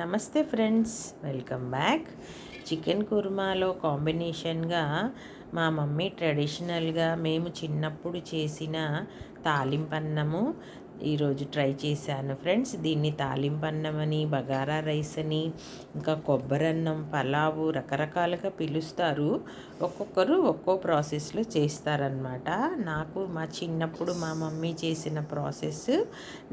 నమస్తే friends, welcome back. Chicken కుర్మాలో కాంబినేషన్గా మా మమ్మీ ట్రెడిషనల్గా మేము చిన్నప్పుడు చేసిన తాలింపన్నము ఈరోజు ట్రై చేశాను ఫ్రెండ్స్. దీన్ని తాలింపన్నం అని, బగారా రైస్ అని, ఇంకా కొబ్బరన్నం, పలావు రకరకాలుగా పిలుస్తారు. ఒక్కొక్కరు ఒక్కో ప్రాసెస్లో చేస్తారనమాట. నాకు మా చిన్నప్పుడు మా మమ్మీ చేసిన ప్రాసెస్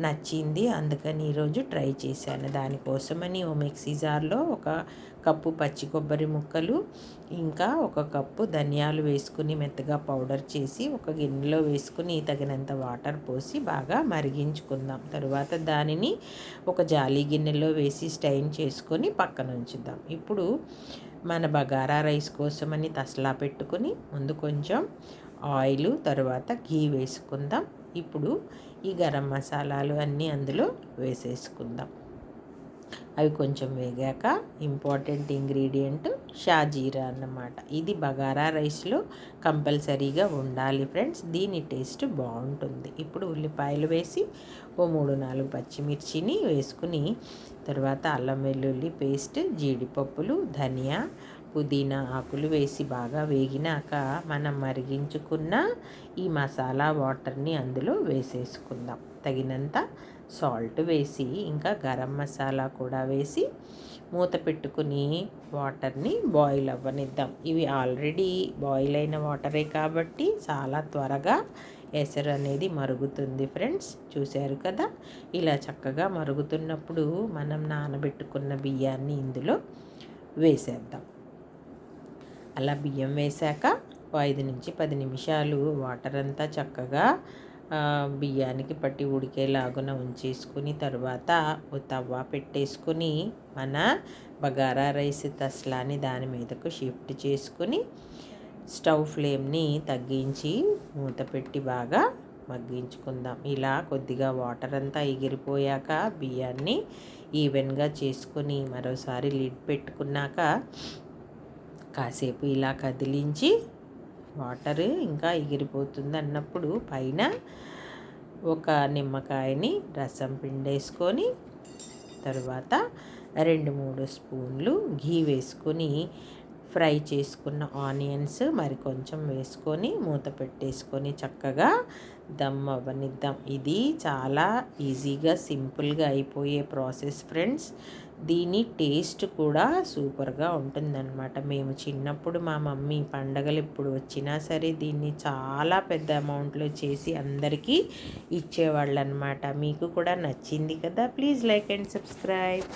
నచ్చింది, అందుకని ఈరోజు ట్రై చేశాను. దానికోసమని ఓ మిక్సీ జార్లో ఒక కప్పు పచ్చి కొబ్బరి ముక్కలు, ఇంకా ఒక కప్పు ధనియాలు వేసుకుని మెత్తగా పౌడర్ చేసి ఒక గిన్నెలో వేసుకుని తగినంత వాటర్ పోసి బాగా మరిగించుకుందాం. తరువాత దానిని ఒక జాలీ గిన్నెలో వేసి స్టైన్ చేసుకొని పక్కన ఉంచుదాం. ఇప్పుడు మన బగారా రైస్ కోసమని తసలా పెట్టుకుని ముందు కొంచెం ఆయిల్, తర్వాత ఘీ వేసుకుందాం. ఇప్పుడు ఈ గరం మసాలాలు అన్నీ అందులో వేసేసుకుందాం. అవి కొంచెం వేగాక ఇంపార్టెంట్ ఇంగ్రీడియంట్ షాజీరా అన్నమాట. ఇది బగారా రైస్లో కంపల్సరీగా ఉండాలి ఫ్రెండ్స్, దీని టేస్ట్ బాగుంటుంది. ఇప్పుడు ఉల్లిపాయలు వేసి ఓ 3-4 పచ్చిమిర్చిని వేసుకుని, తర్వాత అల్లం వెల్లుల్లి పేస్ట్, జీడిపప్పులు, ధనియా, పుదీనా ఆకులు వేసి బాగా వేగినాక మనం మరిగించుకున్న ఈ మసాలా వాటర్ని అందులో వేసేసుకుందాం. తగినంత సాల్ట్ వేసి, ఇంకా గరం మసాలా కూడా వేసి మూత పెట్టుకుని వాటర్ని బాయిల్ అవ్వనిద్దాం. ఇవి ఆల్రెడీ బాయిల్ అయిన వాటరే కాబట్టి చాలా త్వరగా ఎసరు అనేది మరుగుతుంది ఫ్రెండ్స్. చూశారు కదా, ఇలా చక్కగా మరుగుతున్నప్పుడు మనం నానబెట్టుకున్న బియ్యాన్ని ఇందులో వేసేద్దాం. అలా బియ్యం వేశాక 5-10 నిమిషాలు వాటర్ అంతా చక్కగా బియ్యానికి పట్టి ఉడికేలాగున ఉంచేసుకుని, తర్వాత ఓ తవ్వ పెట్టేసుకుని మన బగారా రైస్ తస్లాని దాని మీదకు షిఫ్ట్ చేసుకుని స్టవ్ ఫ్లేమ్ని తగ్గించి మూత పెట్టి బాగా మగ్గించుకుందాం. ఇలా కొద్దిగా వాటర్ అంతా ఎగిరిపోయాక బియ్యాన్ని ఈవెన్గా చేసుకుని మరోసారి లిడ్ పెట్టుకున్నాక కాసేపు ఇలా కదిలించి, వాటర్ ఇంకా ఎగిరిపోతుంది అన్నప్పుడు పైన ఒక నిమ్మకాయని రసం పిండేసుకొని, తర్వాత 2-3 స్పూన్లు ఘీ వేసుకొని ఫ్రై చేసుకున్న ఆనియన్స్ మరి కొంచెం వేసుకొని మూత పెట్టేసుకొని చక్కగా దమ్ అవ్వనిద్దాం. ఇది చాలా ఈజీగా సింపుల్గా అయిపోయే ప్రాసెస్ ఫ్రెండ్స్. దీని టేస్ట్ కూడా సూపర్గా ఉంటుందన్నమాట. మేము చిన్నప్పుడు మా మమ్మీ పండగలు ఇప్పుడు వచ్చినా సరే దీన్ని చాలా పెద్ద అమౌంట్లో చేసి అందరికీ ఇచ్చేవాళ్ళు అనమాట. మీకు కూడా నచ్చింది కదా, ప్లీజ్ లైక్ అండ్ సబ్స్క్రైబ్.